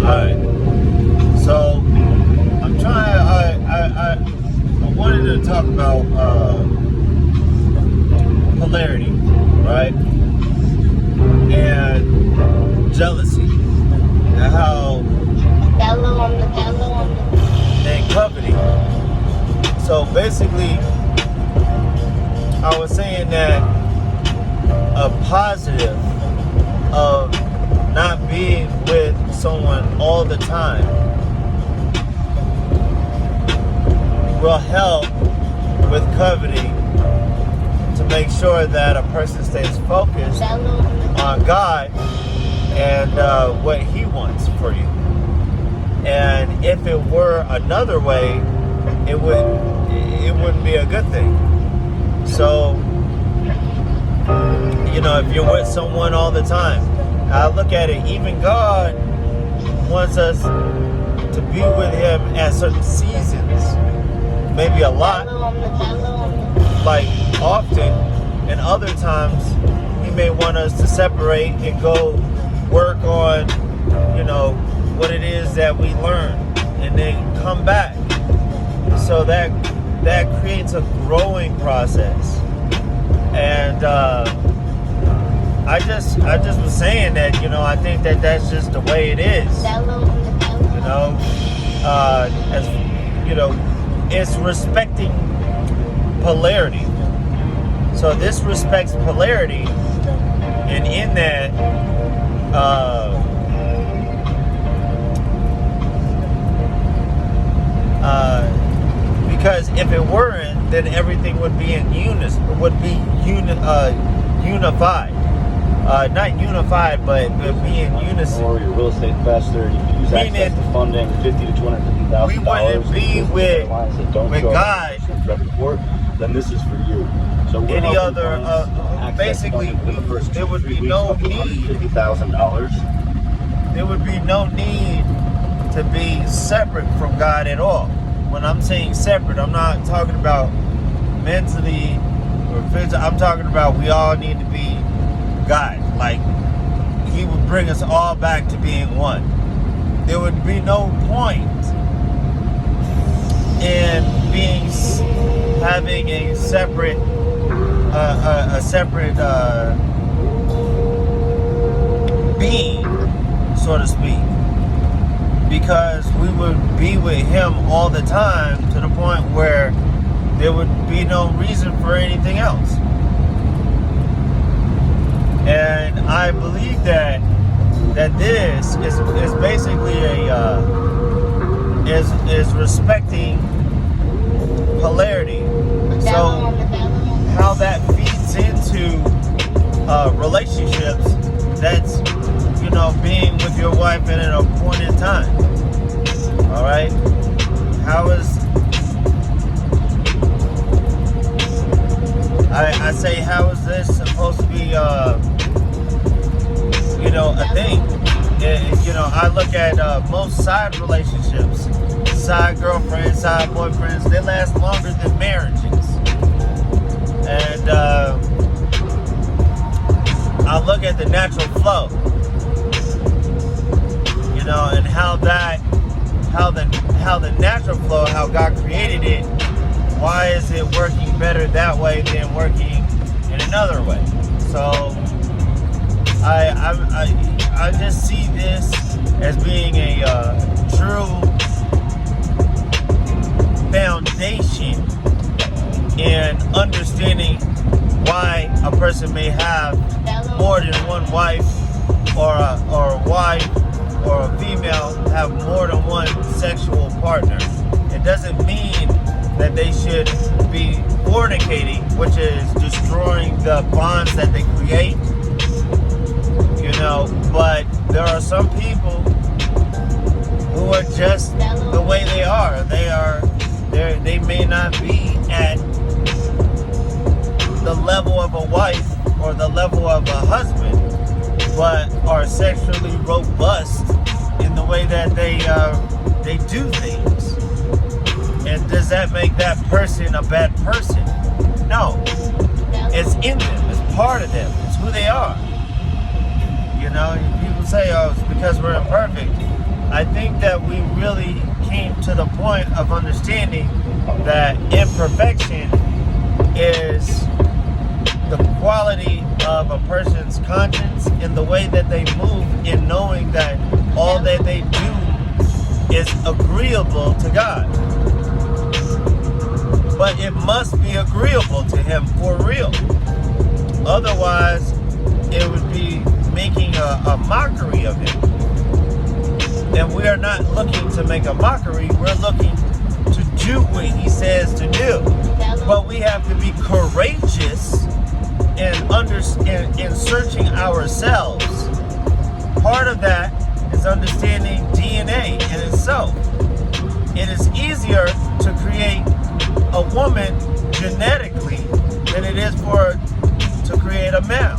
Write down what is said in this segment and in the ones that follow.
Alright. So I'm trying I wanted to talk about polarity, right? And jealousy. And how and coveting. So basically I was saying that a positive of not being with someone all the time will help with coveting to make sure that a person stays focused on God and what He wants for you. And if it were another way, it wouldn't be a good thing. So, you know, if you're with someone all the time, I look at it, even God wants us to be with Him at certain seasons, maybe a lot, like often, and other times He may want us to separate and go work on, you know, what it is that we learn, and then come back. So that creates a growing process. And I just was saying that, you know, I think that that's just the way it is. You know, as you know, it's respecting polarity. So this respects polarity, and in that, because if it weren't, then everything would be in unison, would be unified. Not unified, but be in unison. Or your real estate investor, you can use access to funding, $50,000 to $250,000. We wouldn't be with God. Report, then this is for you. So any other, basically, there would be no need. $50,000. There would be no need to be separate from God at all. When I'm saying separate, I'm not talking about mentally or physically. I'm talking about we all need to be God. Like, He would bring us all back to being one. There would be no point in having a separate being, so to speak, because we would be with Him all the time to the point where there would be no reason for anything else. And I believe that this is basically is respecting polarity. So how that feeds into relationships, that's, you know, being with your wife at an appointed time. All right. How is I say, how is this supposed to be, you know, a thing? You know, I look at most side relationships, side girlfriends, side boyfriends, they last longer than marriages. And I look at the natural flow, you know, and how the natural flow, how God created it. Why is it working better that way than working in another way? So I just see this as being a true foundation in understanding why a person may have more than one wife, or a wife or a female have more than one sexual partner. It doesn't mean that they should be fornicating, which is destroying the bonds that they create, you know. But there are some people who are just the way they are. They may not be at the level of a wife or the level of a husband, but are sexually robust in the way that they do things. And does that make that person a bad person? No. It's in them. It's part of them. It's who they are. You know, people say, oh, it's because we're imperfect. I think that we really came to the point of understanding that imperfection is the quality of a person's conscience in the way that they move in knowing that all that they do is agreeable to God. But it must be agreeable to Him for real. Otherwise, it would be making a mockery of Him. And we are not looking to make a mockery. We're looking to do what He says to do. But we have to be courageous in searching ourselves. Part of that is understanding DNA in itself. It is easier to create a woman genetically than it is to create a male.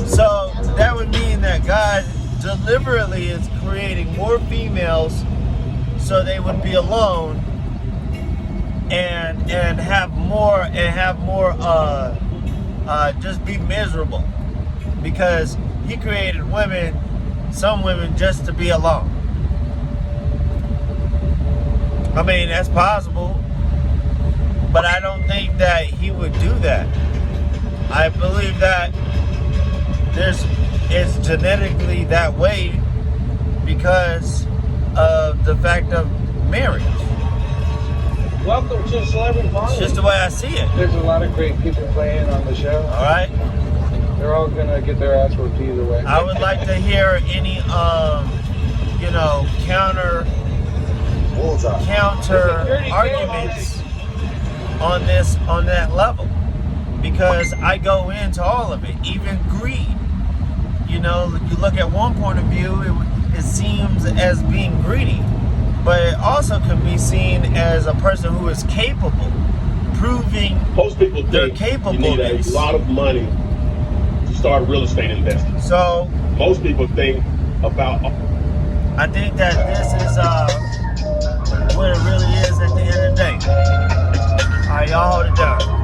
So that would mean that God deliberately is creating more females so they would be alone and have more just be miserable, because He created some women just to be alone. I mean, that's possible, but I don't think that He would do that. I believe that it's genetically that way because of the fact of marriage. Welcome to Celebrity Party. It's just the way I see it. There's a lot of great people playing on the show. All right. They're all gonna get their ass whooped either way. I would like to hear any counter arguments on that level, because I go into all of it, even greed. You look at one point of view, it seems as being greedy, but it also can be seen as a person who is capable, proving most people their think you need a capableness. lot of money to start real estate investing. So Most people think about. I think that this is what it really is at the end of the day. All right, y'all hold it down.